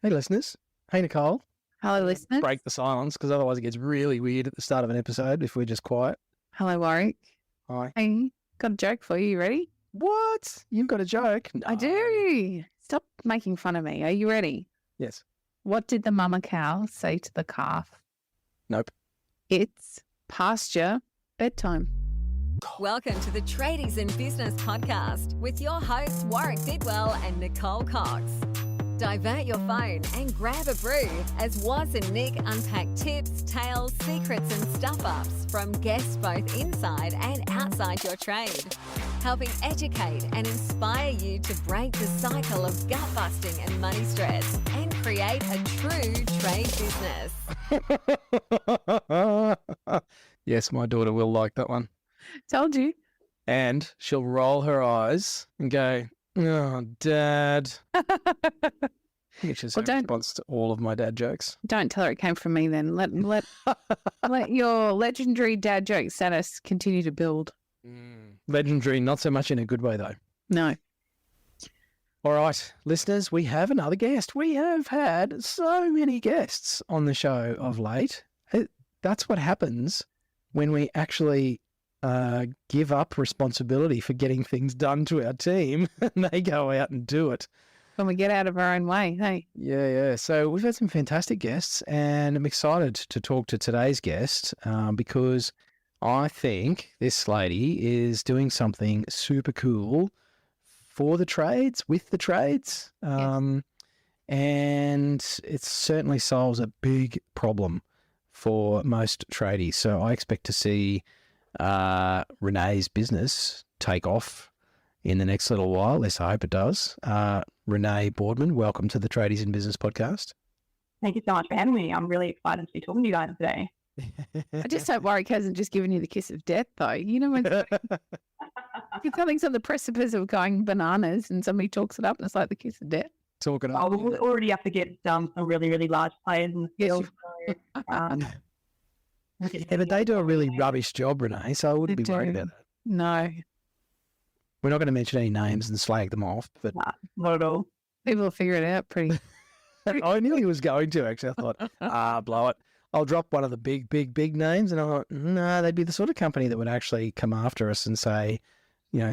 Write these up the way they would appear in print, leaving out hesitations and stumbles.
Hey, listeners. Hey, Nicole. Hello, listeners. Break the silence because otherwise it gets really weird at the start of an episode if we're just quiet. Hello, Warwick. Hi. I got a joke for you. You ready? What? You've got a joke? No. I do. Stop making fun of me. Are you ready? Yes. What did the mama cow say to the calf? Nope. It's past your bedtime. Welcome to the Tradies in Business podcast with your hosts Warwick Bidwell and Nicole Cox. Divert your phone and grab a brew as Waz and Nick unpack tips, tales, secrets and stuff-ups from guests both inside and outside your trade, helping educate and inspire you to break the cycle of gut-busting and money stress and create a true trade business. Yes, my daughter will like that one. Told you. And she'll roll her eyes and go, "Oh, Dad." Which is her response to all of my dad jokes. Don't tell her it came from me then. Let your legendary dad joke status continue to build. Legendary, not so much in a good way, though. No. All right, listeners, we have another guest. We have had so many guests on the show of late. That's what happens when we actually give up responsibility for getting things done to our team and they go out and do it. When we get out of our own way, hey? Yeah. So we've had some fantastic guests and I'm excited to talk to today's guest because I think this lady is doing something super cool for the trades, with the trades. Yes. And it certainly solves a big problem for most tradies. So I expect to see Renee's business take off in the next little while. Let's hope it does. Renee Boardman, welcome to the Tradies in Business podcast. Thank you so much for having me. I'm really excited to be talking to you guys today. I just hope Warwick hasn't just given you the kiss of death, though. You know, when something's on the precipice of going bananas and somebody talks it up and it's like the kiss of death. Talking up. Oh, we're already up against some really, really large players in the field. So, Yeah, but they do a really rubbish job, Renee, so I wouldn't be worried about that. No. We're not going to mention any names and slag them off, but Nah, not at all. People will figure it out pretty. I nearly was going to, actually. I thought, blow it. I'll drop one of the big names, and I thought, no, they'd be the sort of company that would actually come after us and say,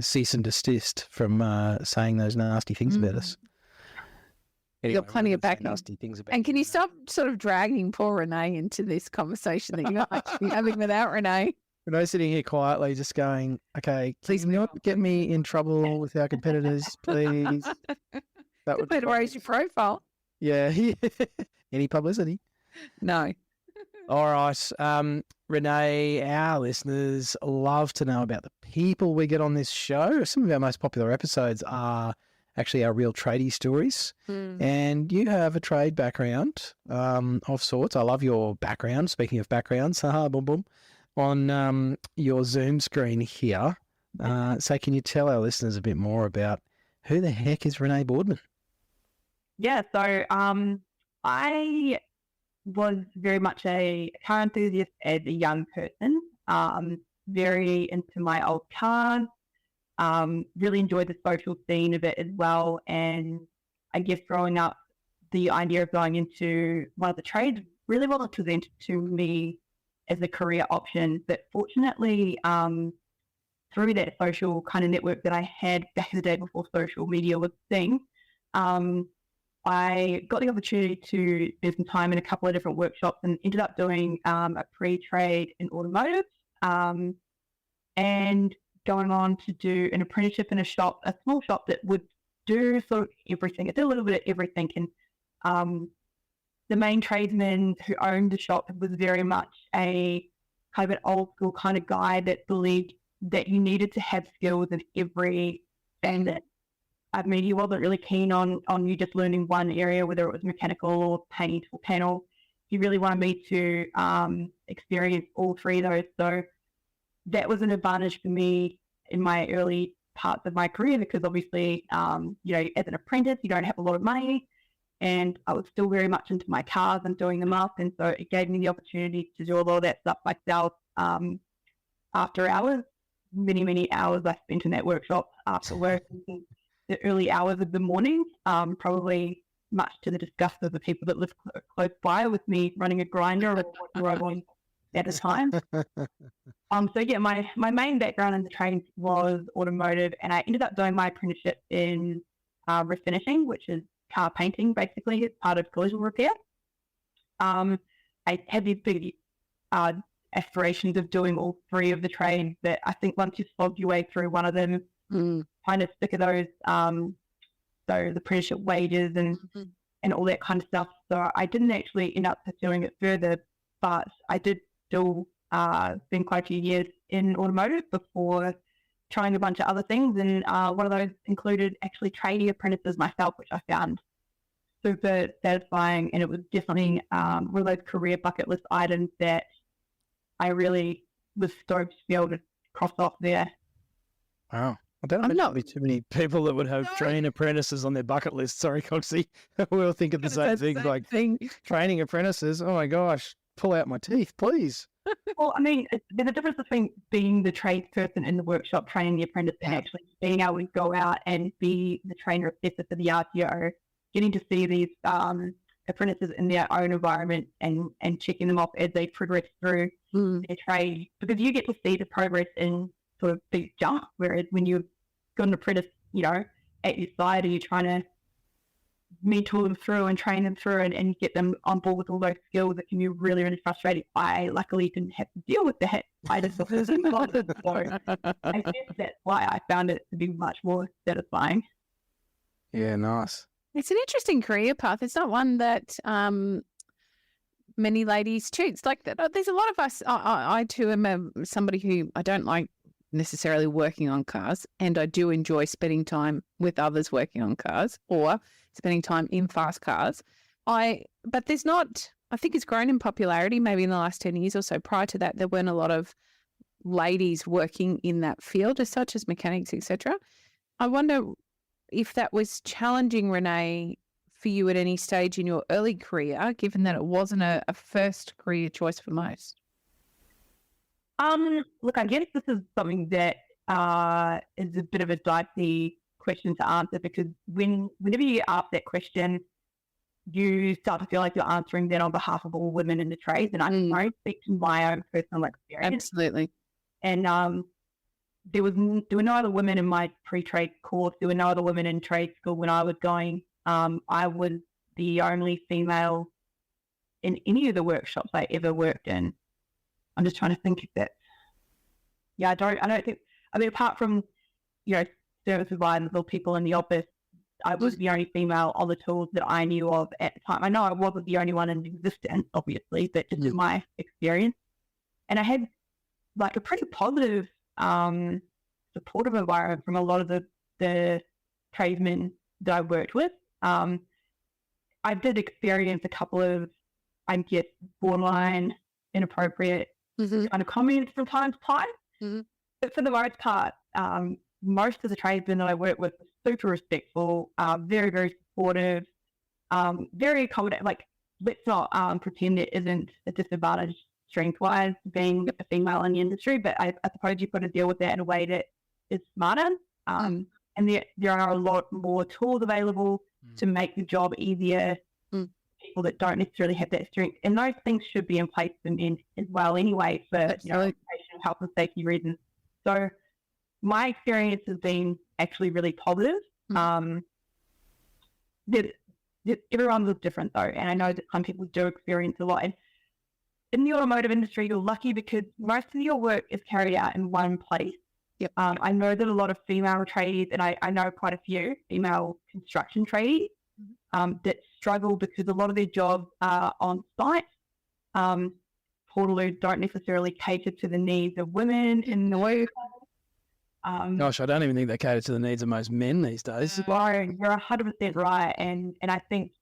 cease and desist from saying those nasty things about us. Anyway, You've got plenty of backing. nasty things about And can you stop sort of dragging poor Renee into this conversation that you're actually having without Renee? Renee's sitting here quietly just going, okay, please not get me in trouble with our competitors, please. That Good way to raise your profile. Yeah. Any publicity? No. All right. Renee, our listeners love to know about the people we get on this show. Some of our most popular episodes are actually our real tradie stories. And you have a trade background of sorts. I love your background. Speaking of backgrounds, boom, boom, on your Zoom screen here. So can you tell our listeners a bit more about who the heck is Renee Boardman? Yeah, so I was very much a car enthusiast as a young person, very into my old cars, really enjoyed the social scene of it as well. And I guess growing up, the idea of going into one of the trades really wasn't presented to me as a career option. But fortunately, through that social kind of network that I had back in the day before social media was a thing, I got the opportunity to spend some time in a couple of different workshops and ended up doing a pre-trade in automotive and going on to do an apprenticeship in a small shop that would do sort of everything. It did a little bit of everything. And the main tradesman who owned the shop was very much a kind of an old school kind of guy that believed that you needed to have skills in every facet. I mean, he wasn't really keen on you just learning one area, whether it was mechanical or paint or panel. He really wanted me to experience all three of those. So that was an advantage for me in my early parts of my career because obviously, as an apprentice, you don't have a lot of money. And I was still very much into my cars and doing them up. And so it gave me the opportunity to do a lot of that stuff myself after hours. Many hours I spent in that workshop after work. The early hours of the morning, probably much to the disgust of the people that live close by with me running a grinder or whatever I was at the time. So yeah, my main background in the trades was automotive, and I ended up doing my apprenticeship in refinishing, which is car painting, basically. It's part of collision repair. I had these big aspirations of doing all three of the trades, that I think once you slog your way through one of them, kind of stick of those the apprenticeship wages and all that kind of stuff. So I didn't actually end up pursuing it further, but I did still spend quite a few years in automotive before trying a bunch of other things, and one of those included actually tradie apprentices myself, which I found super satisfying, and it was definitely one of those career bucket list items that I really was stoked to be able to cross off there. Wow. I don't know there'd be too many people that would have trained apprentices on their bucket list. Sorry, Coxie. We all think of the same thing, training apprentices. Oh my gosh, pull out my teeth, please. Well, I mean, there's a difference between being the tradesperson in the workshop training the apprentice and actually being able to go out and be the trainer assessor for the RTO, getting to see these apprentices in their own environment and checking them off as they progress through their trade, because you get to see the progress in sort of big jump, whereas when you've got an apprentice, at your side, and you're trying to mentor them through and train them through and get them on board with all those skills, it can be really, really frustrating. I luckily didn't have to deal with that. I just so I guess that's why I found it to be much more satisfying. Yeah, nice. It's an interesting career path. It's not one that many ladies choose. Like, there's a lot of us. I too am somebody who I don't like necessarily working on cars, and I do enjoy spending time with others working on cars or spending time in fast cars. But there's not, I think it's grown in popularity maybe in the last 10 years or so. Prior to that, there weren't a lot of ladies working in that field as such as mechanics, etc. I wonder if that was challenging, Renee, for you at any stage in your early career, given that it wasn't a first career choice for most. Look, I guess this is something that is a bit of a dicey question to answer, because whenever you ask that question, you start to feel like you're answering that on behalf of all women in the trades, and I can only speak to my own personal experience. Absolutely. And there were no other women in my pre-trade course. There were no other women in trade school when I was going. I was the only female in any of the workshops I ever worked in. I'm just trying to think if that. Yeah, I don't think. I mean, apart from service providers or people in the office, I was the only female on the tools that I knew of at the time. I know I wasn't the only one in existence, obviously, but just in my experience, and I had like a pretty positive, supportive environment from a lot of the tradesmen that I worked with. I did experience a couple of, I guess, borderline inappropriate kind of comments from time to time. But for the most part, most of the tradesmen that I work with were super respectful, very, very supportive, very accommodating. Like, let's not pretend there isn't a disadvantage strength-wise being a female in the industry, but I suppose you've got to deal with that in a way that is smarter. And there are a lot more tools available to make the job easier. People that don't necessarily have that strength, and those things should be in place for men as well anyway, for occupational health and safety reasons. So my experience has been actually really positive. Everyone was different though, and I know that some people do experience a lot. And in the automotive industry, you're lucky because most of your work is carried out in one place. I know that a lot of female tradies, and I know quite a few female construction tradies that struggle because a lot of their jobs are on site. Portaloos don't necessarily cater to the needs of women in the work. Gosh, I don't even think they cater to the needs of most men these days. You're 100% right, and I think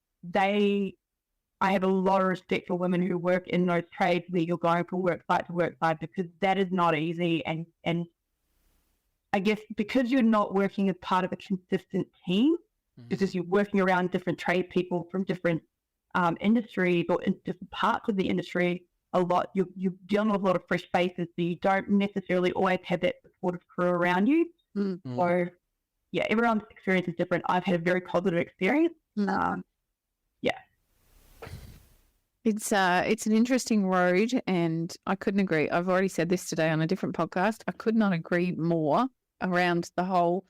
I have a lot of respect for women who work in those trades where you're going from work site to work site, because that is not easy. And I guess because you're not working as part of a consistent team, because you're working around different trade people from different industries or in different parts of the industry, a lot, you're dealing with a lot of fresh faces, so you don't necessarily always have that supportive crew around you. So, yeah, everyone's experience is different. I've had a very positive experience. It's an interesting road, and I couldn't agree. I've already said this today on a different podcast. I could not agree more around the whole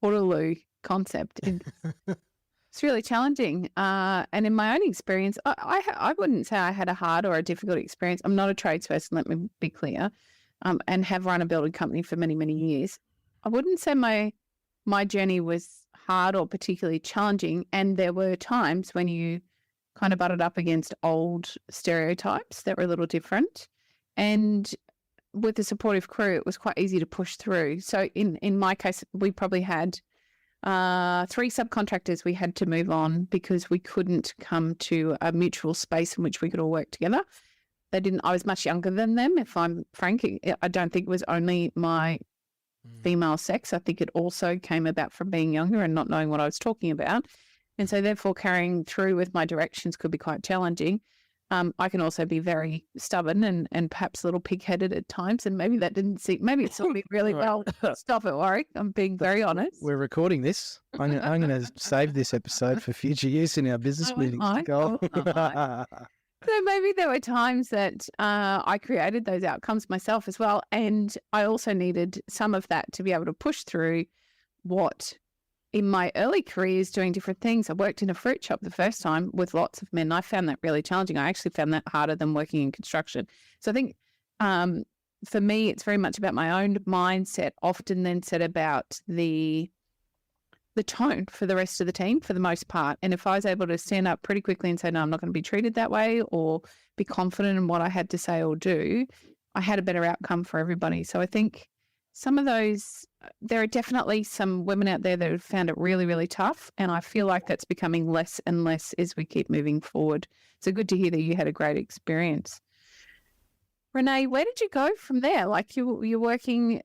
Portaloo concept. It's really challenging. And in my own experience, I wouldn't say I had a hard or a difficult experience. I'm not a tradesperson, let me be clear, and have run a building company for many, many years. I wouldn't say my journey was hard or particularly challenging. And there were times when you kind of butted up against old stereotypes that were a little different. And with a supportive crew, it was quite easy to push through. So in my case, we probably had 3 subcontractors we had to move on because we couldn't come to a mutual space in which we could all work together. I was much younger than them, if I'm frank. I don't think it was only my female sex. I think it also came about from being younger and not knowing what I was talking about. And so therefore carrying through with my directions could be quite challenging. I can also be very stubborn and perhaps a little pig-headed at times, and maybe that didn't see. Maybe it saw me really well. Stop it, Warwick. I'm being very honest. We're recording this. I'm going to save this episode for future use in our business meetings, Nicole. So maybe there were times that I created those outcomes myself as well, and I also needed some of that to be able to push through what. In my early careers doing different things, I worked in a fruit shop the first time with lots of men. I found that really challenging. I actually found that harder than working in construction. So I think for me, it's very much about my own mindset, often then set about the tone for the rest of the team for the most part. And if I was able to stand up pretty quickly and say, no, I'm not going to be treated that way, or be confident in what I had to say or do, I had a better outcome for everybody. So I think some of those, there are definitely some women out there that have found it really, really tough. And I feel like that's becoming less and less as we keep moving forward. So good to hear that you had a great experience. Renee, where did you go from there? Like you're working,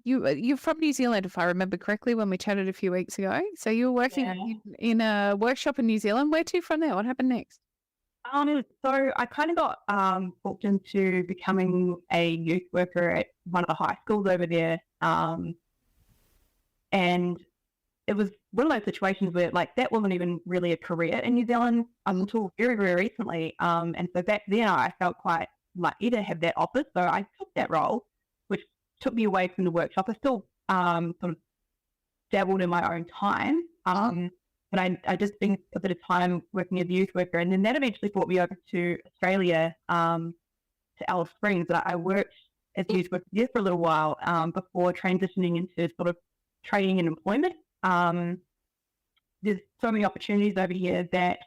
you're from New Zealand, if I remember correctly, when we chatted a few weeks ago. So you were working in a workshop in New Zealand. Where to from there? What happened next? So I kind of got booked into becoming a youth worker at one of the high schools over there. And it was one of those situations where like that wasn't even really a career in New Zealand until very, very recently. And so back then I felt quite lucky to have that offer. So I took that role, which took me away from the workshop. I still sort of dabbled in my own time. But I just spent a bit of time working as a youth worker. And then that eventually brought me over to Australia, to Alice Springs. I worked as a youth worker there for a little while before transitioning into sort of training and employment. There's so many opportunities over here that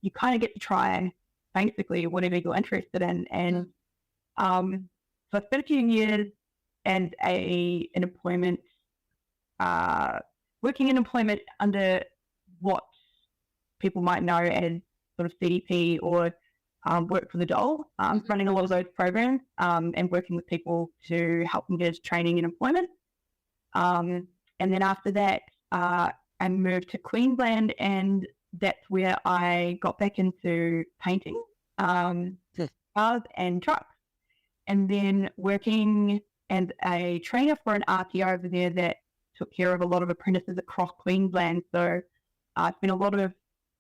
you kind of get to try basically whatever you're interested in. And so I spent a few years as an employment, working in employment under what people might know as sort of CDP or work for the dole, running a lot of those programs and working with people to help them get into training and employment. And then after that, I moved to Queensland, and that's where I got back into painting cars and trucks, and then working as a trainer for an RTO over there that took care of a lot of apprentices across Queensland. So I spent a lot of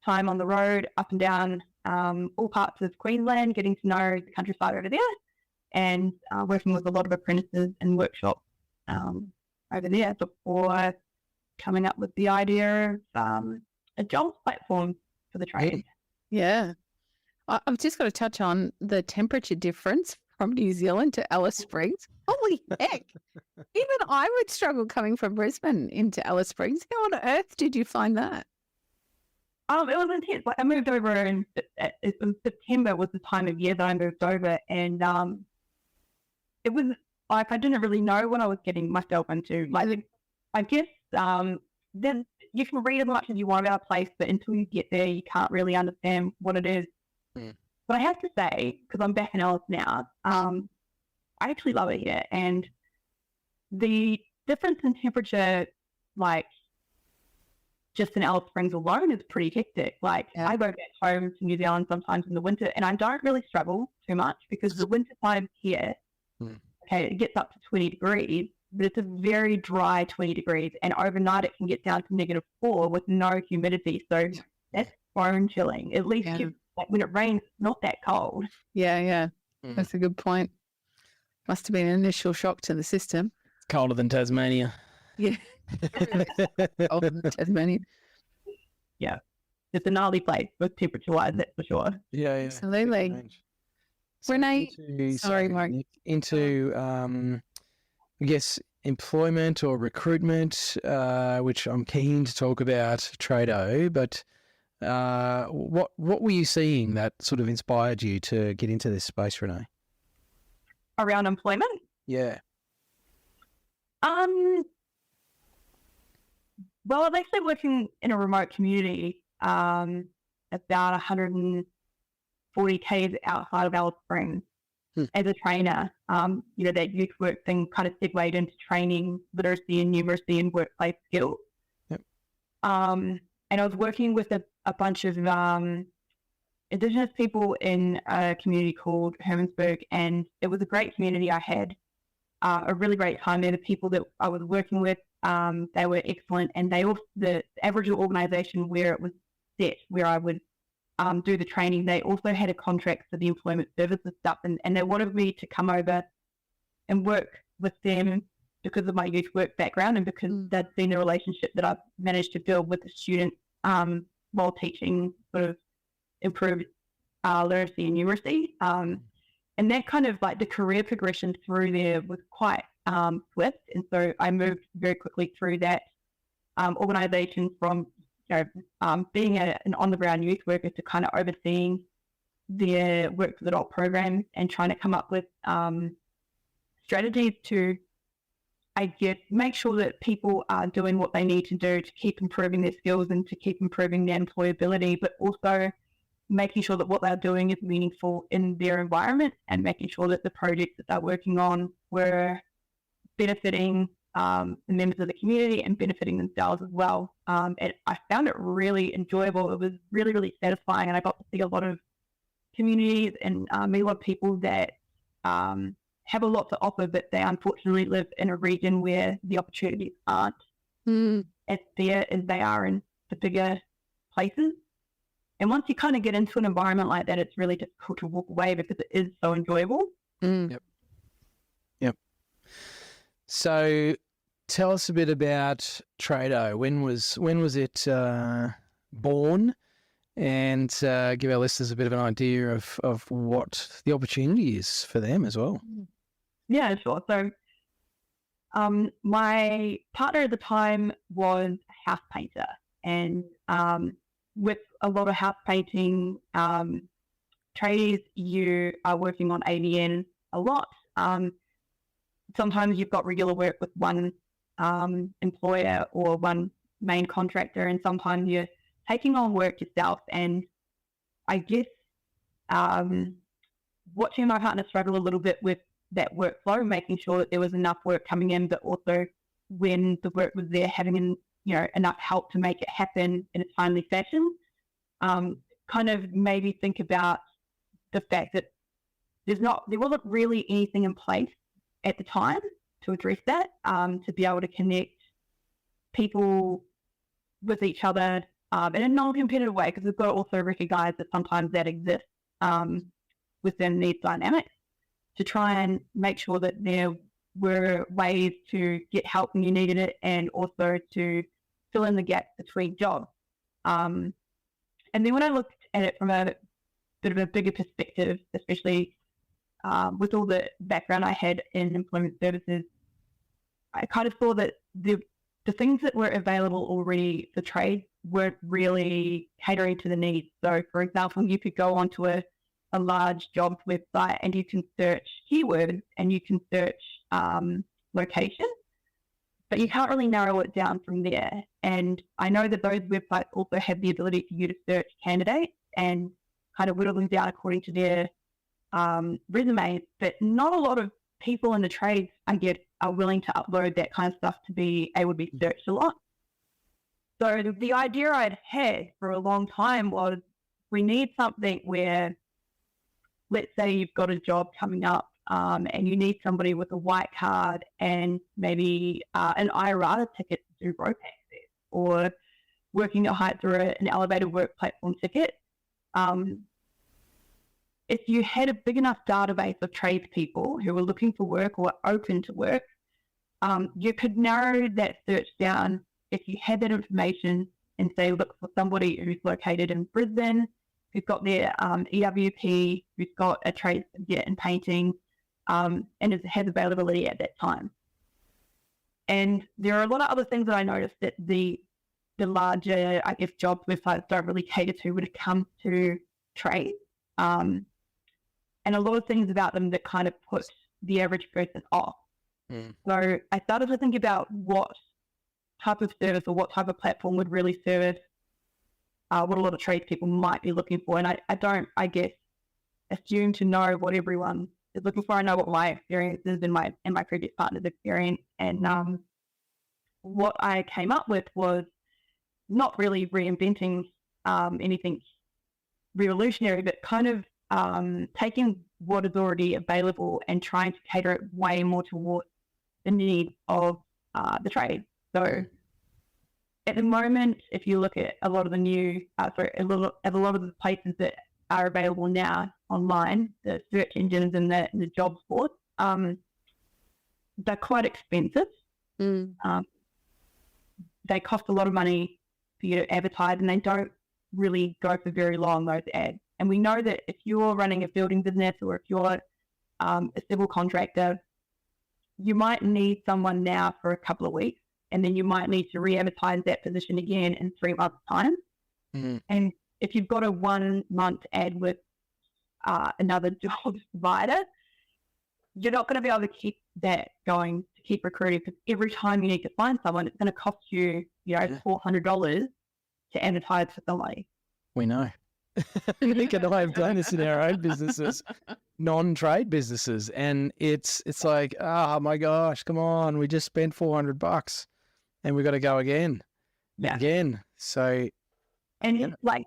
time on the road, up and down all parts of Queensland, getting to know the countryside over there, and working with a lot of apprentices and workshops over there before coming up with the idea of a jobs platform for the trade. Yeah. I've just got to touch on the temperature difference from New Zealand to Alice Springs. Holy heck. Even I would struggle coming from Brisbane into Alice Springs. How on earth did you find that? It was intense. Like I moved over in September was the time of year that I moved over, and it was like I didn't really know what I was getting myself into. Like I guess then you can read as much as you want about a place, but until you get there, you can't really understand what it is. But I have to say, because I'm back in Alice now, I actually love it here, and the difference in temperature, like just in Alice Springs alone, is pretty hectic. Like I go back home to New Zealand sometimes in the winter, and I don't really struggle too much because the winter time here, okay, it gets up to 20 degrees, but it's a very dry 20 degrees, and overnight it can get down to -4 with no humidity. So that's bone chilling. At least like when it rains, it's not that cold. Yeah. Mm. That's a good point. Must have been an initial shock to the system. It's colder than Tasmania. Yeah. Tasmania. Yeah. It's a gnarly place, both temperature-wise, that's for sure. Yeah. Absolutely. Big range. So Renee, into- sorry, Mark. Nick, into I guess employment or recruitment, which I'm keen to talk about, Trado. But what were you seeing that sort of inspired you to get into this space, Renee? Around employment? Yeah. Well, I'm actually working in a remote community, about 140 k's outside of Alice Springs as a trainer. That youth work thing kind of segued into training literacy and numeracy and workplace skills. Yep. And I was working with a bunch of Indigenous people in a community called Hermansburg, and it was a great community. I had a really great time there. The people that I was working with, they were excellent, and the Aboriginal organisation where it was set, where I would do the training, they also had a contract for the employment services stuff, and they wanted me to come over and work with them because of my youth work background and because they'd seen the relationship that I've managed to build with the students while teaching sort of improved literacy and numeracy. And that kind of like the career progression through there was quite swift. And so I moved very quickly through that organisation from being an on-the-ground youth worker to kind of overseeing their work for the adult program and trying to come up with strategies to, I guess, make sure that people are doing what they need to do to keep improving their skills and to keep improving their employability, but also making sure that what they're doing is meaningful in their environment and making sure that the projects that they're working on were benefiting the members of the community and benefiting themselves as well. And I found it really enjoyable. It was really, really satisfying, and I got to see a lot of communities and meet a lot of people that have a lot to offer, but they unfortunately live in a region where the opportunities aren't as there as they are in the bigger places. And once you kind of get into an environment like that, it's really difficult to walk away because it is so enjoyable. Yep. So tell us a bit about Trado. When was it born? And give our listeners a bit of an idea of what the opportunity is for them as well. Yeah, sure. So my partner at the time was a house painter, and with a lot of house painting tradies, you are working on AVN a lot. Sometimes you've got regular work with one employer or one main contractor, and sometimes you're taking on work yourself. And I guess watching my partner struggle a little bit with that workflow, making sure that there was enough work coming in, but also when the work was there, having enough help to make it happen in a timely fashion, kind of made me think about the fact that there wasn't really anything in place at the time to address that, to be able to connect people with each other in a non-competitive way, because we've got to also recognise that sometimes that exists within these dynamics, to try and make sure that there were ways to get help when you needed it and also to fill in the gaps between jobs. And then when I looked at it from a bit of a bigger perspective, especially with all the background I had in employment services, I kind of saw that the things that were available already for trade weren't really catering to the needs. So, for example, you could go onto a large jobs website and you can search keywords and you can search location, but you can't really narrow it down from there. And I know that those websites also have the ability for you to search candidates and kind of whittle them down according to their resumes, but not a lot of people in the trades, I get, are willing to upload that kind of stuff to be able to be searched a lot. So the idea I'd had for a long time was, we need something where, let's say you've got a job coming up and you need somebody with a white card and maybe an IRATA ticket to do rope access, or working at height through an elevated work platform ticket. if you had a big enough database of tradespeople who were looking for work or open to work, you could narrow that search down if you had that information and say, look for somebody who's located in Brisbane, who's got their EWP, who's got a trade certificate in painting, and has availability at that time. And there are a lot of other things that I noticed that the larger, I guess, jobs websites don't really cater to when it comes to trade. And a lot of things about them that kind of put the average person off. So I started to think about what type of service or what type of platform would really service what a lot of tradespeople might be looking for. And I don't, I guess, assume to know what everyone is looking for. I know what my experience is and my previous partner's experience. And what I came up with was not really reinventing anything revolutionary, but kind of taking what is already available and trying to cater it way more towards the needs of the trade. So at the moment, if you look at a lot of the new, a lot of the places that are available now online, the search engines and the job boards, they're quite expensive. They cost a lot of money for you to advertise, and they don't really go for very long, those ads. And we know that if you're running a building business or if you're a civil contractor, you might need someone now for a couple of weeks, and then you might need to re-advertise that position again in 3 months' time. And if you've got a 1 month ad with another job provider, you're not going to be able to keep that going, to keep recruiting, because every time you need to find someone, it's going to cost you, $400 to advertise for somebody. We know. Nick and I have done this in our own businesses, non-trade businesses, and it's like, oh my gosh, come on, we just spent $400 and we got to go again. So, and like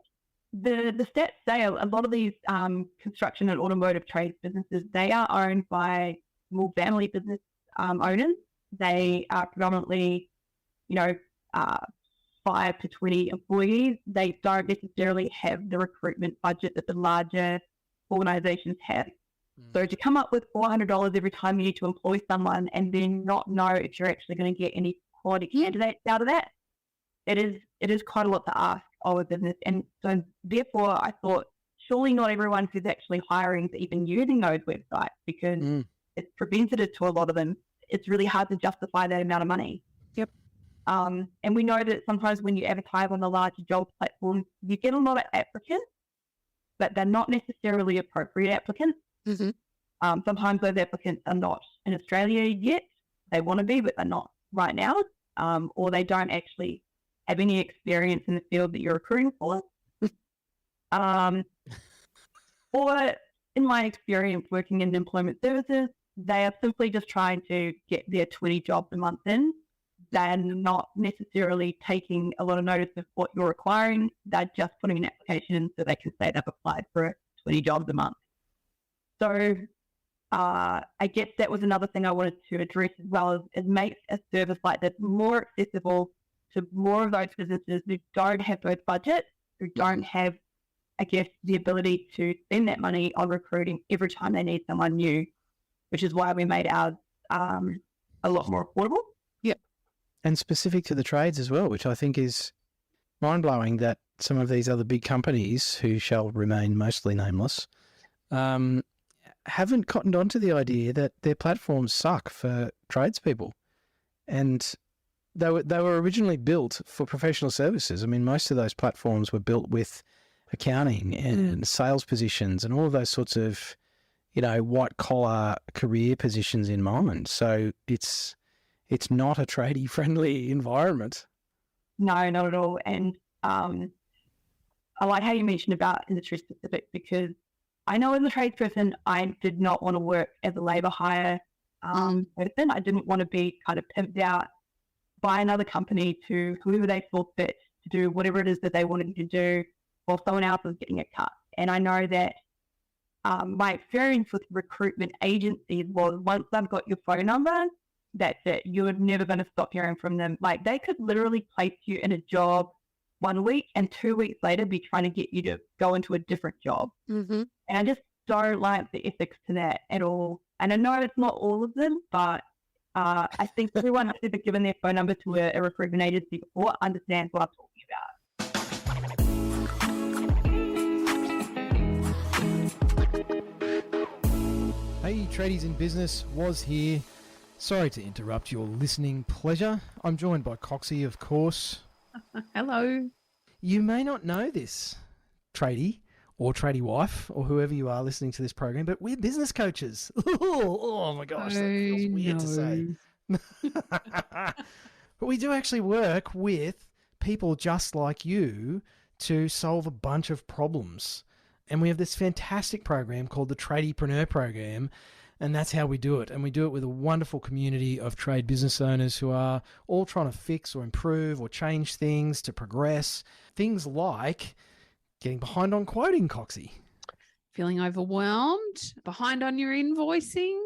the stats say, a lot of these construction and automotive trade businesses, they are owned by small family business owners. They are predominantly, 5 to 20 employees. They don't necessarily have the recruitment budget that the larger organizations have. So to come up with $400 every time you need to employ someone and then not know if you're actually going to get any quality candidates out of that, it is quite a lot to ask of a business. And so therefore I thought, surely not everyone who's actually hiring is even using those websites, because it's preventative to a lot of them. It's really hard to justify that amount of money. Yep. And we know that sometimes when you advertise on the larger job platforms, you get a lot of applicants, but they're not necessarily appropriate applicants. Sometimes those applicants are not in Australia yet. They want to be, but they're not right now. Or they don't actually have any experience in the field that you're recruiting for. Or in my experience working in employment services, they are simply just trying to get their 20 jobs a month in. They're not necessarily taking a lot of notice of what you're requiring. They're just putting an application in so they can say they've applied for 20 jobs a month. So I guess that was another thing I wanted to address as well, is make a service like that more accessible to more of those businesses who don't have those budgets, who don't have, I guess, the ability to spend that money on recruiting every time they need someone new, which is why we made ours a lot more affordable. and specific to the trades as well, which I think is mind-blowing that some of these other big companies, who shall remain mostly nameless, haven't cottoned on to the idea that their platforms suck for tradespeople. And they were originally built for professional services. I mean, most of those platforms were built with accounting and sales positions and all of those sorts of, white-collar career positions in mind. So it's not a tradie-friendly environment. No, not at all. And I like how you mentioned about industry specific, because I know as a tradesperson, I did not want to work as a labour hire person. I didn't want to be kind of pimped out by another company to whoever they saw fit to do whatever it is that they wanted to do while someone else was getting a cut. And I know that my experience with recruitment agencies was, once they've got your phone number, that's it. You're never going to stop hearing from them. Like, they could literally place you in a job 1 week and 2 weeks later be trying to get you to go into a different job. And don't like the ethics to that at all. And I know it's not all of them, but I think everyone that's ever given their phone number to a recruitment agency before understands what I'm talking about. Hey, Tradies in Business, Was here. Sorry to interrupt your listening pleasure. I'm joined by Coxie, of course. Hello. You may not know this, tradie or tradie wife or whoever you are listening to this program, but we're business coaches. Oh my gosh, that feels weird to say. But we do actually work with people just like you to solve a bunch of problems. And we have this fantastic program called the Tradiepreneur Program, and that's how we do it. And we do it with a wonderful community of trade business owners who are all trying to fix or improve or change things to progress. Things like getting behind on quoting, Coxie. Feeling overwhelmed, behind on your invoicing,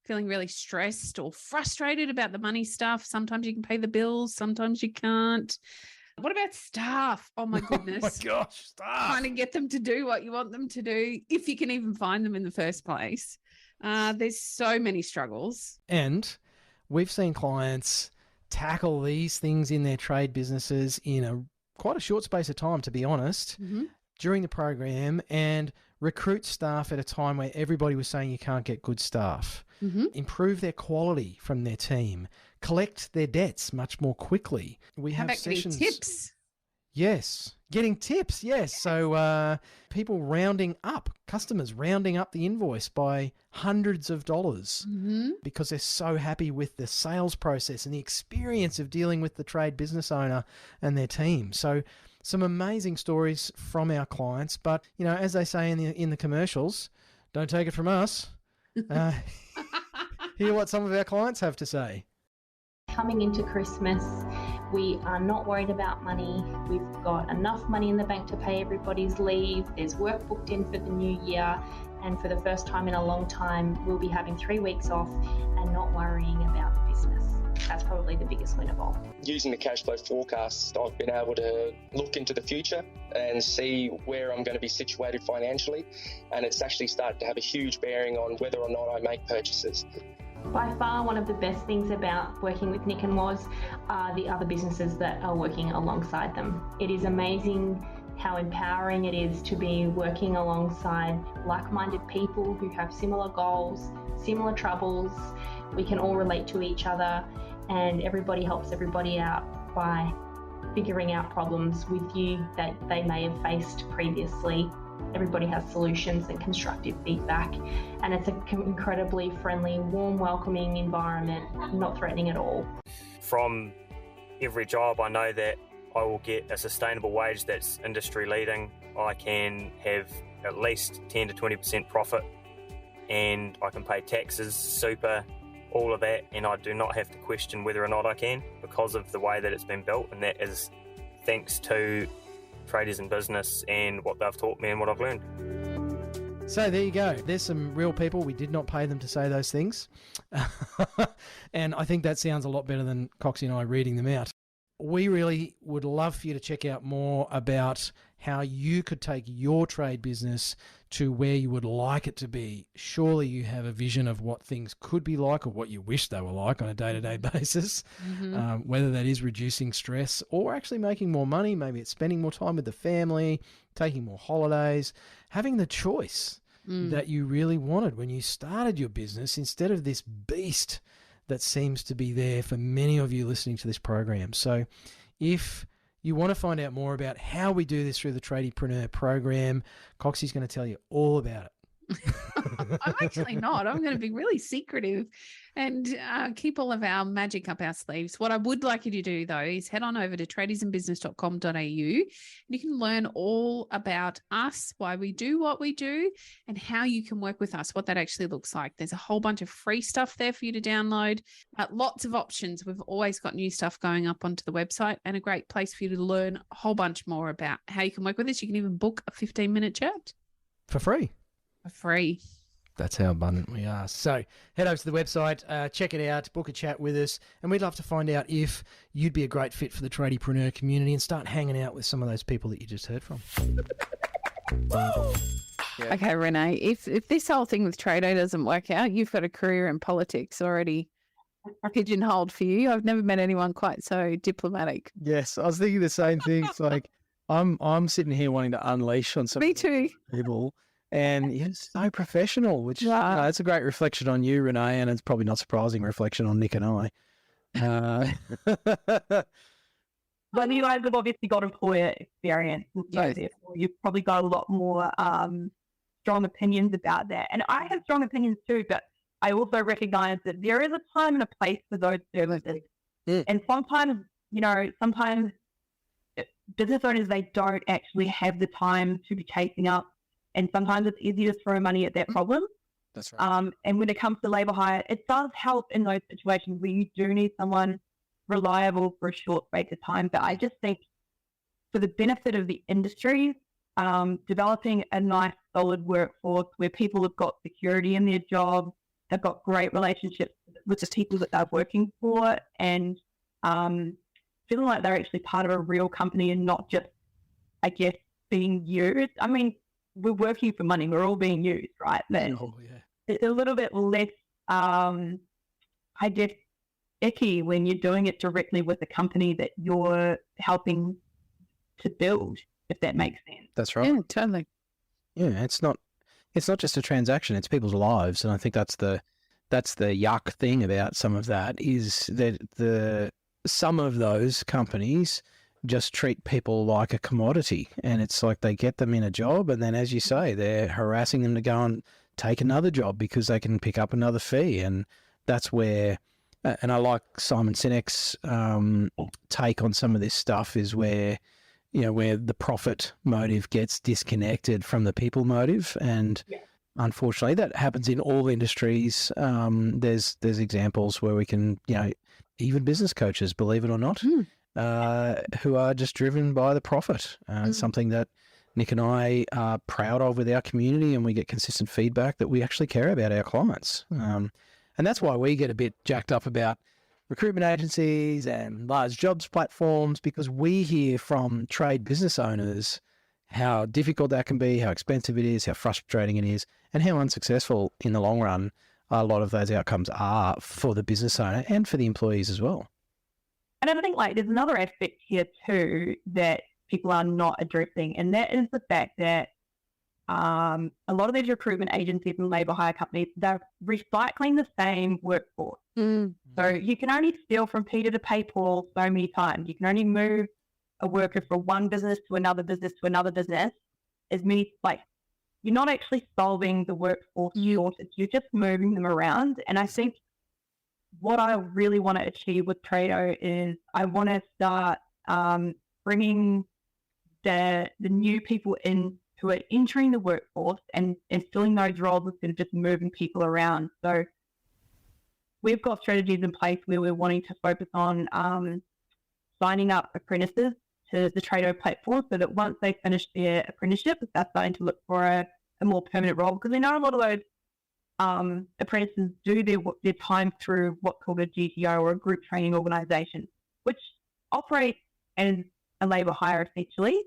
feeling really stressed or frustrated about the money stuff. Sometimes you can pay the bills, sometimes you can't. What about staff? Oh my goodness. Oh my gosh, staff. Trying to get them to do what you want them to do, if you can even find them in the first place. There's so many struggles. And we've seen clients tackle these things in their trade businesses in quite a short space of time, to be honest, during the program, and recruit staff at a time where everybody was saying you can't get good staff, improve their quality from their team, collect their debts much more quickly. We How have about sessions. getting tips? Yes. Getting tips, yes. So people rounding up, customers rounding up the invoice by hundreds of dollars because they're so happy with the sales process and the experience of dealing with the trade business owner and their team. So some amazing stories from our clients. But, you know, as they say in the commercials, don't take it from us. Hear what some of our clients have to say. Coming into Christmas, we are not worried about money. We've got enough money in the bank to pay everybody's leave. There's work booked in for the new year. And for the first time in a long time, we'll be having 3 weeks off and not worrying about the business. That's probably the biggest win of all. Using the cash flow forecast, I've been able to look into the future and see where I'm going to be situated financially. And it's actually started to have a huge bearing on whether or not I make purchases. By far, one of the best things about working with Nick and Woz are the other businesses that are working alongside them. It is amazing how empowering it is to be working alongside like-minded people who have similar goals, similar troubles. We can all relate to each other, and everybody helps everybody out by figuring out problems with you that they may have faced previously. Everybody has solutions and constructive feedback, and it's an incredibly friendly, warm, welcoming environment, not threatening at all. From every job, I know that I will get a sustainable wage that's industry leading. I can have at least 10 to 20% profit, and I can pay taxes, super, all of that, and I do not have to question whether or not I can because of the way that it's been built, and that is thanks to Traders in Business and what they've taught me and what I've learned. So there you go. There's some real people. We did not pay them to say those things. And I think that sounds a lot better than Coxie and I reading them out. We really would love for you to check out more about how you could take your trade business to where you would like it to be. Surely you have a vision of what things could be like or what you wish they were like on a day-to-day basis, whether that is reducing stress or actually making more money. Maybe it's spending more time with the family, taking more holidays, having the choice that you really wanted when you started your business instead of this beast that seems to be there for many of you listening to this program. So if you want to find out more about how we do this through the Tradiepreneur Program, Coxie's going to tell you all about it. I'm actually not. I'm going to be really secretive and keep all of our magic up our sleeves. What I would like you to do, though, is head on over to tradiesinbusiness.com.au and you can learn all about us, why we do what we do, and how you can work with us, what that actually looks like. There's a whole bunch of free stuff there for you to download, lots of options. We've always got new stuff going up onto the website and a great place for you to learn a whole bunch more about how you can work with us. You can even book a 15-minute chat. For free. For free. That's how abundant we are. So head over to the website, check it out, book a chat with us, and we'd love to find out if you'd be a great fit for the Tradiepreneur community and start hanging out with some of those people that you just heard from. Yeah. Okay, Renee, if this whole thing with Trado doesn't work out, you've got a career in politics already pigeonholed for you. I've never met anyone quite so diplomatic. Yes, I was thinking the same thing. It's like I'm sitting here wanting to unleash on some Me too. people, and you're so professional, which Yeah. it's a great reflection on you, Renee, and it's probably not surprising reflection on Nick and I. But you guys have obviously got employer experience, and so Yes. therefore you've probably got a lot more strong opinions about that. And I have strong opinions too, but I also recognise that there is a time and a place for those services. Mm. And sometimes, sometimes business owners, they don't actually have the time to be chasing up. And sometimes it's easier to throw money at that problem. That's right. And when it comes to labour hire, it does help in those situations where you do need someone reliable for a short space of time. But I just think for the benefit of the industry, developing a nice, solid workforce where people have got security in their job, they've got great relationships with the people that they're working for, and feeling like they're actually part of a real company and not just, I guess, being used. I mean, we're working for money. We're all being used, right? But Oh, yeah. it's a little bit less, I guess, icky when you're doing it directly with the company that you're helping to build, if that makes sense. That's right. Yeah, totally. Yeah, it's not just a transaction, it's people's lives. And I think that's the yuck thing about some of that, is that some of those companies just treat people like a commodity, and it's like they get them in a job, and then, as you say, they're harassing them to go and take another job because they can pick up another fee. And that's where, and I like Simon Sinek's take on some of this stuff, is where the profit motive gets disconnected from the people motive. And unfortunately, that happens in all industries. There's examples where we can, even business coaches, believe it or not, who are just driven by the profit. It's something that Nick and I are proud of with our community, and we get consistent feedback that we actually care about our clients. And that's why we get a bit jacked up about recruitment agencies and large jobs platforms, because we hear from trade business owners how difficult that can be, how expensive it is, how frustrating it is, and how unsuccessful in the long run a lot of those outcomes are for the business owner and for the employees as well. And I think there's another aspect here too that people are not addressing, and that is the fact that a lot of these recruitment agencies and labour hire companies, they're recycling the same workforce. So you can only steal from Peter to pay Paul so many times. You can only move a worker from one business to another business to another business as many, you're not actually solving the workforce shortage. You're just moving them around. And I think what I really want to achieve with Trado is I want to start bringing the new people in who are entering the workforce and filling those roles instead of just moving people around. So we've got strategies in place where we're wanting to focus on signing up apprentices to the Trado platform, so that once they finish their apprenticeship, they're starting to look for a more permanent role, because we know a lot of those apprentices do their time through what's called a GTO, or a group training organisation, which operates as a labour hire essentially,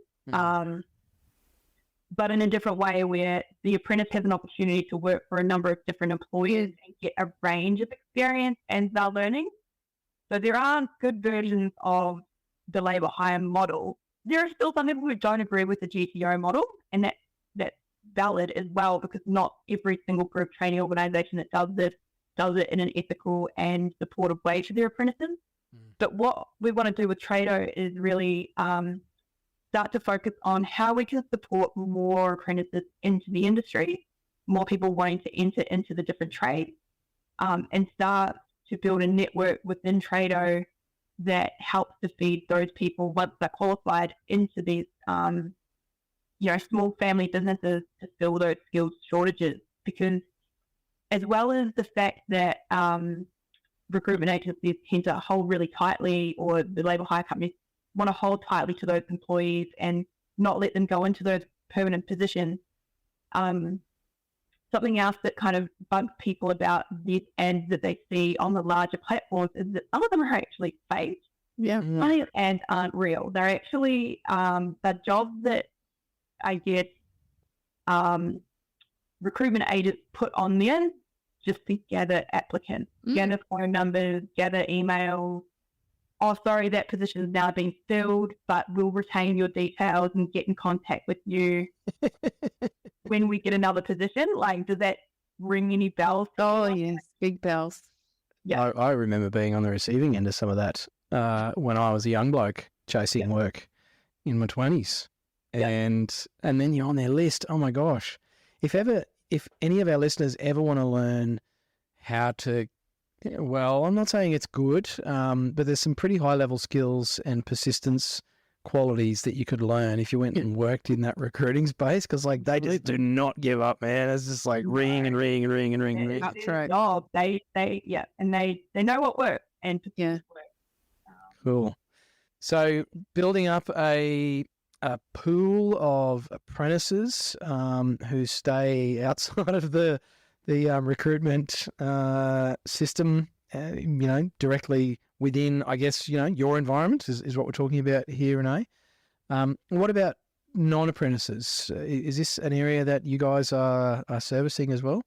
but in a different way, where the apprentice has an opportunity to work for a number of different employers and get a range of experience and they're learning. So there are good versions of the labour hire model. There are still some people who don't agree with the GTO model, and that's valid as well, because not every single group training organisation that does this does it in an ethical and supportive way for their apprentices. But what we want to do with Trado is really start to focus on how we can support more apprentices into the industry, more people wanting to enter into the different trades, and start to build a network within Trado that helps to feed those people once they're qualified into these, small family businesses to fill those skills shortages. Because as well as the fact that recruitment agencies tend to hold really tightly, or the labour hire companies want to hold tightly to those employees and not let them go into those permanent positions. Something else that kind of bugs people about this and that they see on the larger platforms is that some of them are actually fake, funny, and aren't real. They're actually the jobs that I guess recruitment agents put on there just to gather applicants, gather phone numbers, gather emails. Oh, sorry, that position has now been filled, but we'll retain your details and get in contact with you when we get another position. Like, does that ring any bells? Oh, yes, big bells. Yeah. I remember being on the receiving end of some of that when I was a young bloke chasing work in my 20s. And then you're on their list. Oh, my gosh. If any of our listeners ever want to learn how to, well, I'm not saying it's good, but there's some pretty high-level skills and persistence qualities that you could learn if you went and worked in that recruiting space, because like they just do not give up, man. It's just like ring and ring and ring and ring and ring. That's right. Oh, they know what works and work. Cool. So building up a pool of apprentices who stay outside of the recruitment system, directly within, I guess, your environment is what we're talking about here, Renee. What about non-apprentices? Is this an area that you guys are servicing as well?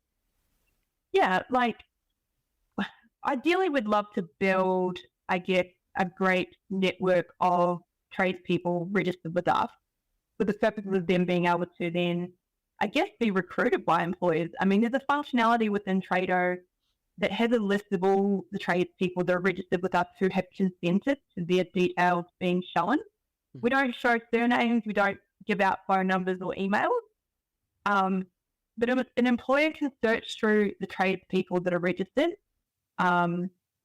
Yeah, like ideally we'd love to build, I guess, a great network of tradespeople registered with us for the purpose of them being able to then, I guess, be recruited by employers. I mean, there's a functionality within Trado that has a list of all the tradespeople that are registered with us who have consented to their details being shown. We don't show surnames, we don't give out phone numbers or emails. But an employer can search through the tradespeople that are registered,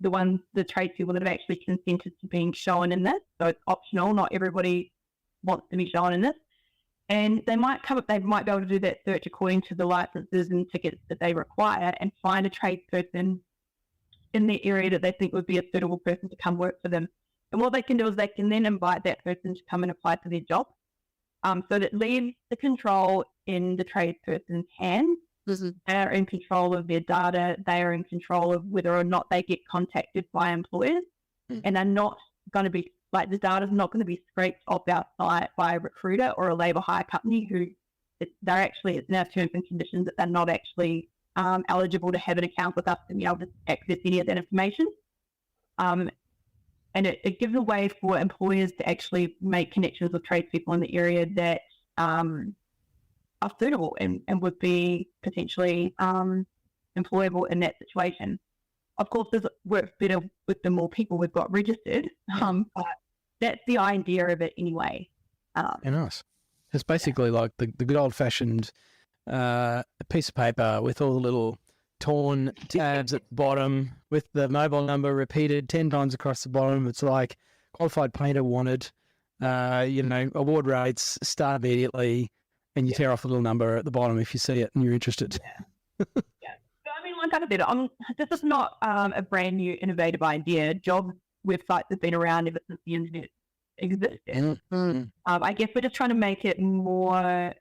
the tradespeople that have actually consented to being shown in this. So it's optional, not everybody wants to be shown in this. And they might be able to do that search according to the licenses and tickets that they require and find a tradesperson in the area that they think would be a suitable person to come work for them. And what they can do is they can then invite that person to come and apply for their job. So that leaves the control in the tradesperson's hands. Mm-hmm. They are in control of their data. They are in control of whether or not they get contacted by employers, and are not going to be, like, the data is not going to be scraped off our site by a recruiter or a labour hire company who it's in our terms and conditions that they're not actually eligible to have an account with us to be able to access any of that information. And it gives a way for employers to actually make connections with tradespeople in the area that are suitable and would be potentially employable in that situation. Of course, this works better with the more people we've got registered, but that's the idea of it anyway. Nice. It's basically like the good old-fashioned piece of paper with all the little torn tabs at the bottom with the mobile number repeated 10 times across the bottom. It's like qualified painter wanted, award rates, start immediately, and you tear off a little number at the bottom if you see it and you're interested. Yeah. So, I mean, like I said, this is not a brand new innovative idea. Job websites have been around ever since the internet existed. Mm-hmm. I guess we're just trying to make it more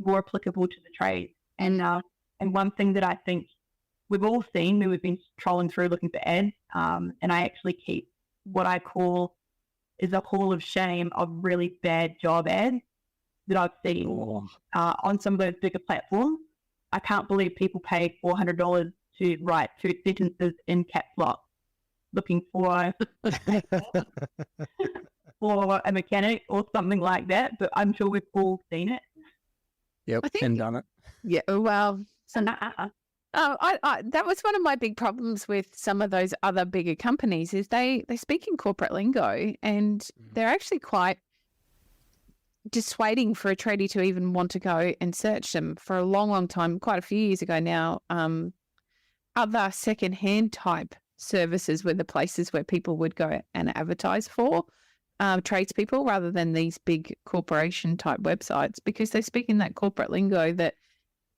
applicable to the trade. And one thing that I think we've all seen when we've been trolling through looking for ads, and I actually keep what I call is a hall of shame of really bad job ads that I've seen on some of those bigger platforms. I can't believe people pay $400 to write 2 sentences in caps lock looking for a mechanic or something like that, but I'm sure we've all seen it. Yep, and done it. Yeah, well, so that was one of my big problems with some of those other bigger companies is they speak in corporate lingo and they're actually quite dissuading for a tradie to even want to go and search them. For a long, long time, quite a few years ago now, other secondhand type services were the places where people would go and advertise for tradespeople rather than these big corporation type websites, because they speak in that corporate lingo that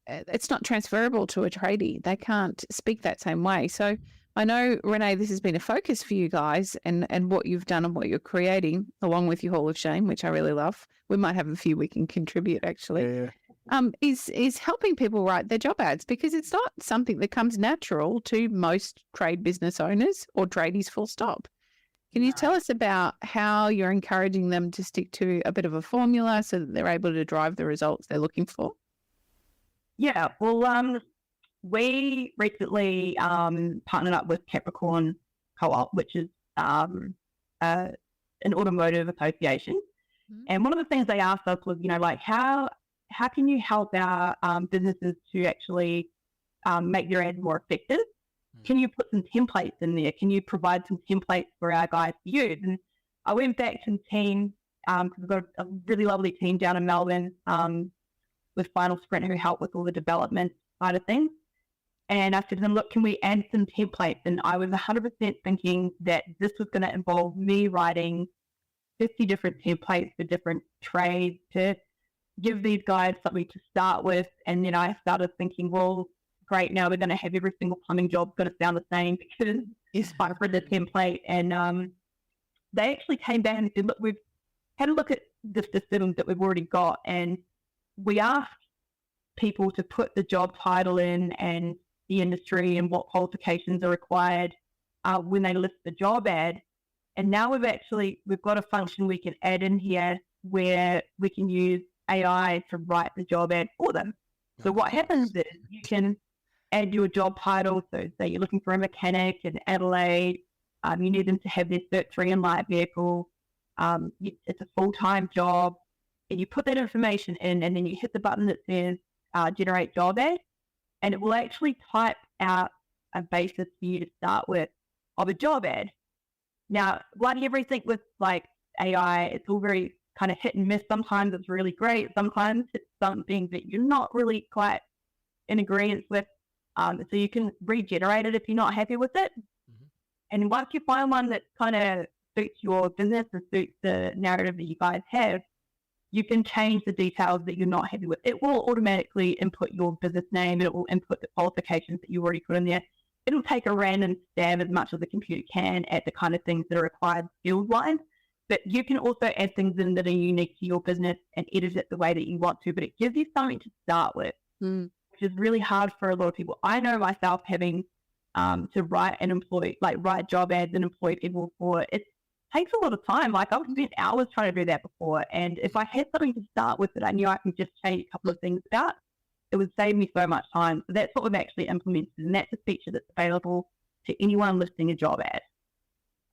it's not transferable to a tradie. They can't speak that same way. So I know, Renee, this has been a focus for you guys and what you've done and what you're creating along with your Hall of Shame, which I really love. We might have a few we can contribute actually. Yeah. Is helping people write their job ads, because it's not something that comes natural to most trade business owners or tradies full stop. Can you tell us about how you're encouraging them to stick to a bit of a formula so that they're able to drive the results they're looking for? Yeah, well, we recently partnered up with Capricorn Co-op, which is an automotive association. Mhm. And one of the things they asked us was, like how can you help our businesses to actually make their ads more effective? Can you put some templates in there? Can you provide some templates for our guys to use? And I went back to the team because we've got a really lovely team down in Melbourne with Final Sprint who help with all the development side of things. And I said to them, look, can we add some templates? And I was 100% thinking that this was going to involve me writing 50 different templates for different trades to give these guys something to start with. And then I started thinking, well, great, now we're going to have every single plumbing job going to sound the same because I've read the template. And they actually came back and said, look, we've had a look at the systems that we've already got, and we asked people to put the job title in and the industry and what qualifications are required when they list the job ad. And now we've got a function we can add in here where we can use AI to write the job ad for them. So what happens is you can add your job title. So say you're looking for a mechanic in Adelaide, you need them to have their Cert 3 and light vehicle. It's a full-time job, and you put that information in, and then you hit the button that says generate job ad, and it will actually type out a basis for you to start with of a job ad. Now, like everything with like AI, it's all very kind of hit and miss. Sometimes it's really great. Sometimes it's something that you're not really quite in agreement with. So you can regenerate it if you're not happy with it. Mm-hmm. And once you find one that kind of suits your business and suits the narrative that you guys have, you can change the details that you're not happy with. It will automatically input your business name, and it will input the qualifications that you already put in there. It'll take a random stab as much as the computer can at the kind of things that are required skills-wise. But you can also add things in that are unique to your business and edit it the way that you want to. But it gives you something to start with, which is really hard for a lot of people. I know myself having to write job ads and employ people for it takes a lot of time. Like I've spent hours trying to do that before. And if I had something to start with that I knew I could just change a couple of things about, it would save me so much time. So that's what we've actually implemented. And that's a feature that's available to anyone listing a job ad.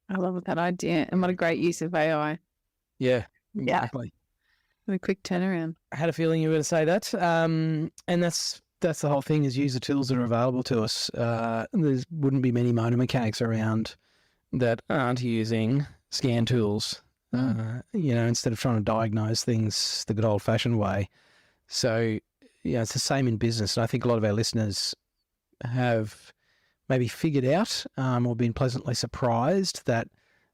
I love that idea. And what a great use of AI. Yeah, exactly. What a quick turnaround. I had a feeling you were going to say that. And that's the whole thing, is use the tools that are available to us. There wouldn't be many motor mechanics around that aren't using scan tools, instead of trying to diagnose things the good old-fashioned way. So, it's the same in business. And I think a lot of our listeners have maybe figured out or been pleasantly surprised that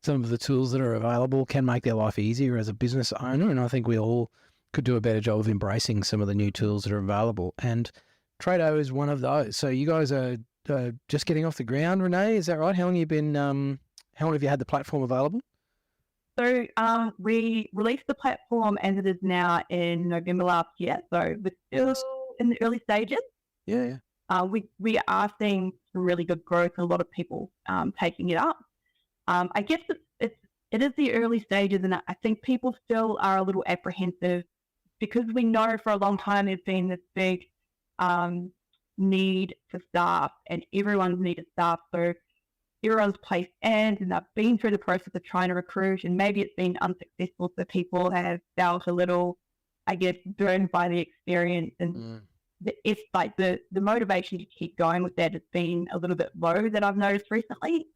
some of the tools that are available can make their life easier as a business owner. And I think we all could do a better job of embracing some of the new tools that are available. And Trado is one of those. So you guys are just getting off the ground, Renee, is that right? How long have you had the platform available? So we released the platform as it is now in November last year. So we're still in the early stages. Yeah. We are seeing some really good growth and a lot of people taking it up. I guess it is the early stages, and I think people still are a little apprehensive because we know for a long time there's been this big need for staff, and everyone's needed staff. So everyone's placed ads, and they've been through the process of trying to recruit, and maybe it's been unsuccessful. So people have felt a little, I guess, burned by the experience, and it's like the motivation to keep going with that has been a little bit low that I've noticed recently.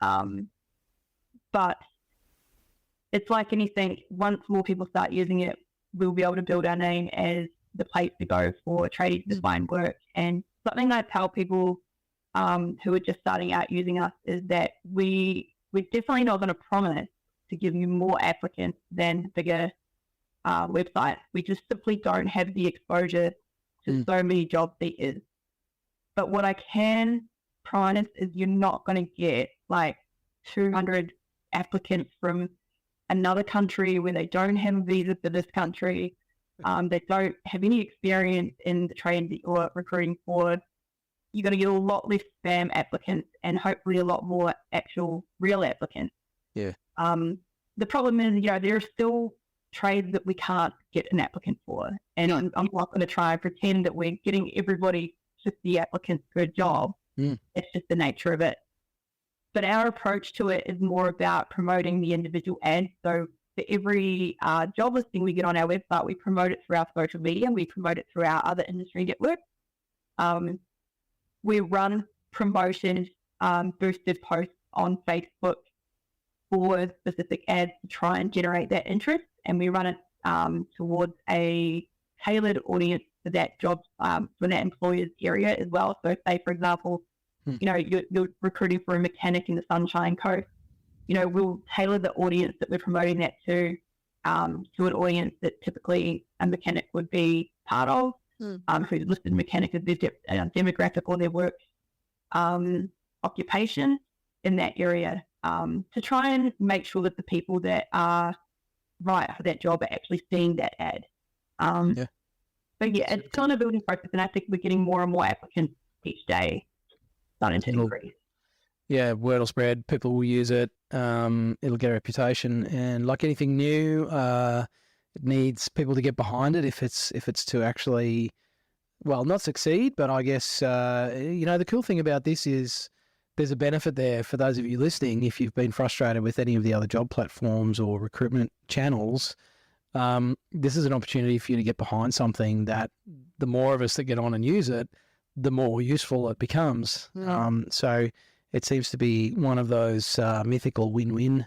But it's like anything, once more people start using it, we'll be able to build our name as the place to go for tradies to find work. And something I tell people who are just starting out using us is that we're definitely not going to promise to give you more applicants than bigger websites. We just simply don't have the exposure to so many job seekers. But what I can promise is you're not going to get like 200 applicants from another country where they don't have a visa for this country. They don't have any experience in the trade that you're recruiting for. You're going to get a lot less spam applicants and hopefully a lot more actual real applicants. Yeah. The problem is, there are still trades that we can't get an applicant for. And I'm not going to try and pretend that we're getting everybody 50 applicants per job. It's just the nature of it. But our approach to it is more about promoting the individual ad. So for every job listing we get on our website, we promote it through our social media, and we promote it through our other industry networks. We run promoted boosted posts on Facebook for specific ads to try and generate that interest, and we run it towards a tailored audience for that job, for that employer's area as well. So say, for example, you're recruiting for a mechanic in the Sunshine Coast, we'll tailor the audience that we're promoting that to an audience that typically a mechanic would be part of, who's listed mechanic as their demographic or their work occupation in that area, to try and make sure that the people that are right for that job are actually seeing that ad. But yeah, it's kind of a building process, and I think we're getting more and more applicants each day, starting to increase. Yeah, word will spread. People will use it. It'll get a reputation, and like anything new, it needs people to get behind it. If it's to actually, well, not succeed, but I guess the cool thing about this is there's a benefit there for those of you listening. If you've been frustrated with any of the other job platforms or recruitment channels, this is an opportunity for you to get behind something that the more of us that get on and use it, the more useful it becomes. So it seems to be one of those mythical win-win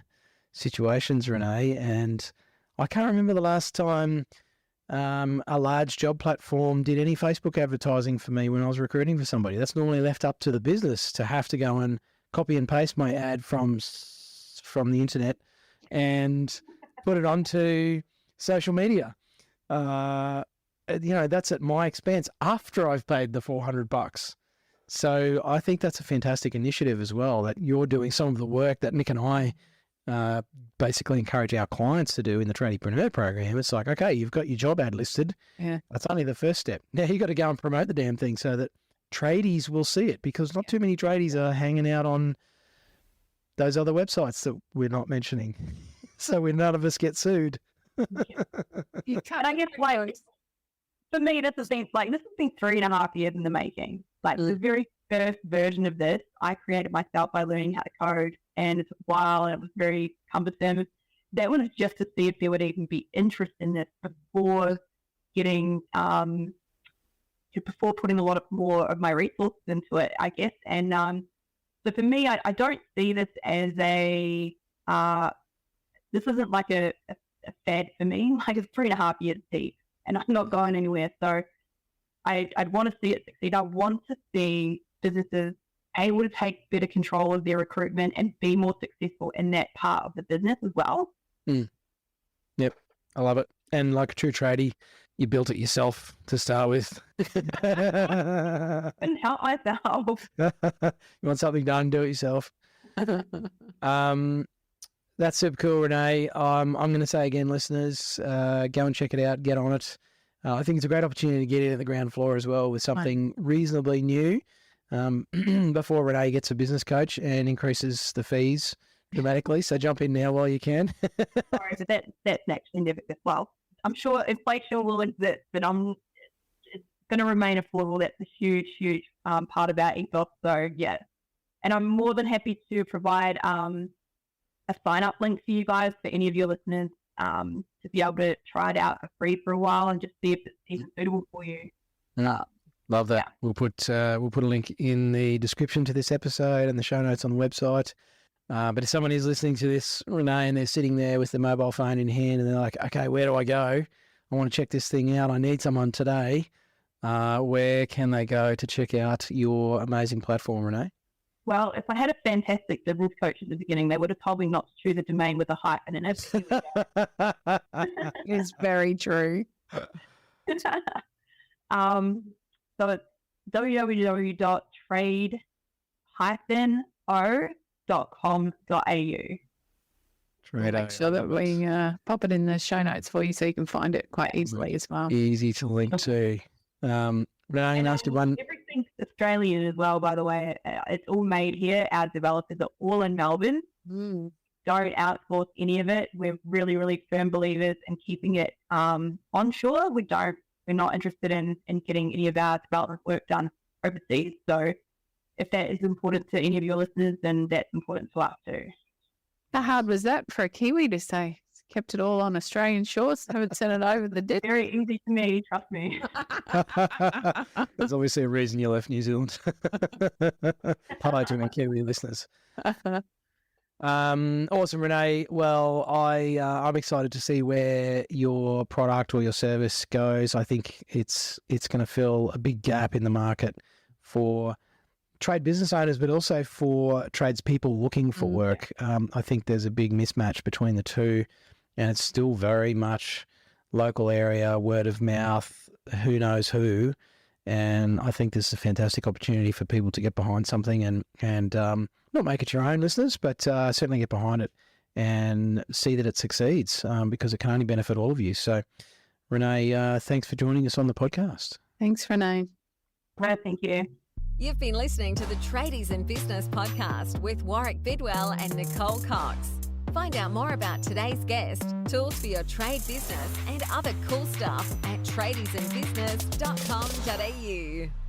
situations, Renee. And I can't remember the last time a large job platform did any Facebook advertising for me when I was recruiting for somebody. That's normally left up to the business to have to go and copy and paste my ad from the internet and put it onto social media. That's at my expense after I've paid the $400. So I think that's a fantastic initiative as well, that you're doing some of the work that Nick and I basically encourage our clients to do in the Tradiepreneur program. It's like, okay, you've got your job ad listed. Yeah. That's only the first step. Now you got to go and promote the damn thing so that tradies will see it, because not too many tradies are hanging out on those other websites that we're not mentioning. So none of us get sued. You can't. I guess for me, this has been 3.5 years in the making. The very first version of this, I created myself by learning how to code, and it took a while, and it was very cumbersome. That one is just to see if there would even be interest in this before getting, before putting a lot more of my resources into it, I guess. And so for me, I don't see this as this isn't like a fad for me. It's 3.5 years deep, and I'm not going anywhere. So I'd want to see it succeed. I want to see businesses able to take better control of their recruitment and be more successful in that part of the business as well. Yep, I love it. And like a true tradie, you built it yourself to start with. And help myself. You want something done, do it yourself. That's super cool, Renee. I'm going to say again, listeners, go and check it out, get on it. I think it's a great opportunity to get in at the ground floor as well with something reasonably new before Renee gets a business coach and increases the fees dramatically. So jump in now while you can. Sorry, but that's actually never as well. I'm sure inflation will exist, but it's going to remain affordable. That's a huge, huge part of our ethos. So yeah, and I'm more than happy to provide a sign-up link for you guys, for any of your listeners, to be able to try it out for free for a while and just see if it's even suitable for you. Love that. Yeah. We'll put a link in the description to this episode and the show notes on the website. But if someone is listening to this, Renee, and they're sitting there with their mobile phone in hand and they're like, okay, where do I go? I want to check this thing out. I need someone today. Where can they go to check out your amazing platform, Renee? Well, if I had a fantastic business coach at the beginning, they would have told me not to choose a domain with a hyphen, and absolutely it's very true. So it's www.trade-o.com.au. Make sure that we pop it in the show notes for you so you can find it quite easily as well. Easy to link to. Renee, asked you one. Everything's Australian as well, by the way. It's all made here. Our developers are all in Melbourne. don't outsource any of it. We're really, really firm believers in keeping it onshore. We're not interested in getting any of our development work done overseas. So if that is important to any of your listeners, then that's important to us too. How hard was that for a Kiwi to say? Kept it all on Australian shores, haven't sent it over the ditch. Very easy to me, trust me. There's obviously a reason you left New Zealand. Hello to my Kiwi listeners. Awesome, Renee. Well, I'm excited to see where your product or your service goes. I think it's going to fill a big gap in the market for trade business owners, but also for tradespeople looking for work. I think there's a big mismatch between the two, and it's still very much local area, word of mouth, who knows who. And I think this is a fantastic opportunity for people to get behind something and not make it your own, listeners, but certainly get behind it and see that it succeeds, because it can only benefit all of you. So, Renee, thanks for joining us on the podcast. Thanks, Renee. Well, thank you. You've been listening to the Tradies in Business podcast with Warwick Bidwell and Nicole Cox. Find out more about today's guest, tools for your trade business, and other cool stuff at tradiesinbusiness.com.au.